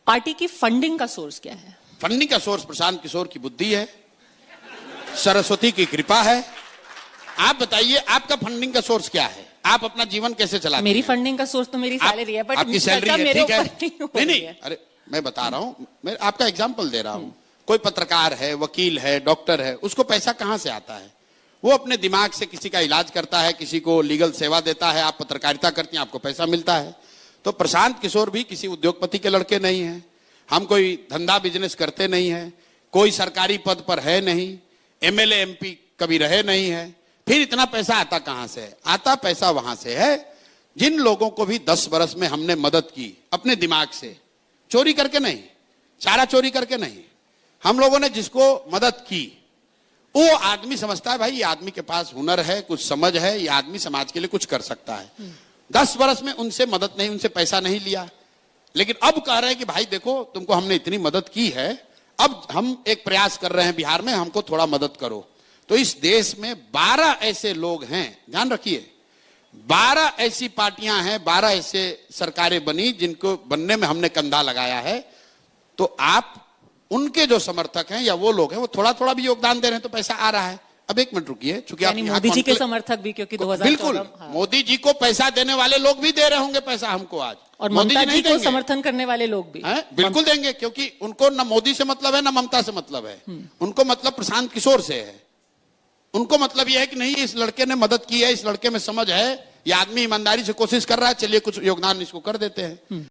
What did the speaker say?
Party की funding का source क्या है? फंडिंग का सोर्स प्रशांत किशोर की बुद्धि है, सरस्वती की कृपा है। आप बताइए आपका फंडिंग का सोर्स क्या है? आप अपना जीवन कैसे चलाते हैं? मेरी फंडिंग का सोर्स तो मेरी सैलरी है, बट आपकी सैलरी है, मेरे ठीक है। ऊपर नहीं हो रही नहीं, है। अरे मैं बता रहा हूं, मैं आपका एग्जांपल दे रहा हूं। कोई पत्रकार है, वकील है, डॉक्टर है, उसको पैसा कहां से आता है? वो अपने दिमाग से किसी का इलाज करता है, किसी को लीगल सेवा देता है। आप पत्रकारिता करती हैं, आपको पैसा मिलता है। तो प्रशांत किशोर भी किसी उद्योगपति के लड़के नहीं है। हम कोई धंधा बिजनेस करते नहीं है, कोई सरकारी पद पर है नहीं, एमएलए एमपी कभी रहे नहीं है। फिर इतना पैसा आता कहां से? आता पैसा वहां से है जिन लोगों को भी 10 बरस में हमने मदद की, अपने दिमाग से, चोरी करके नहीं, चारा चोरी करके नहीं। हम लोगों ने जिसको मदद की, वो आदमी समझता है भाई ये आदमी के पास हुनर है, कुछ समझ है, ये आदमी समाज के लिए कुछ कर सकता है। 10 बरस में उनसे मदद नहीं, उनसे पैसा नहीं लिया, लेकिन अब कह रहे हैं कि भाई देखो तुमको हमने इतनी मदद की है, अब हम एक प्रयास कर रहे हैं बिहार में, हमको थोड़ा मदद करो। तो इस देश में 12 ऐसे लोग हैं, ध्यान रखिए, 12 ऐसी पार्टियां हैं, 12 ऐसे सरकारें बनी जिनको बनने में हमने कंधा लगाया है। तो आप उनके जो समर्थक हैं या वो लोग हैं, वो थोड़ा थोड़ा भी योगदान दे रहे हैं तो पैसा आ रहा है। अब एक मिनट रुकिए, चूंकि आप मोदी जी के समर्थक भी, क्योंकि 2014 बिल्कुल मोदी जी को पैसा देने वाले लोग भी दे रहे होंगे पैसा हमको आज, और ममता जी को समर्थन करने वाले लोग भी बिल्कुल देंगे, क्योंकि उनको न मोदी से मतलब है, न ममता से मतलब है। उनको मतलब प्रशांत किशोर से है। उनको मतलब यह है कि नहीं, इस लड़के ने मदद की है, इस लड़के में समझ है, ये आदमी ईमानदारी से कोशिश कर रहा है, चलिए कुछ योगदान इसको कर देते हैं।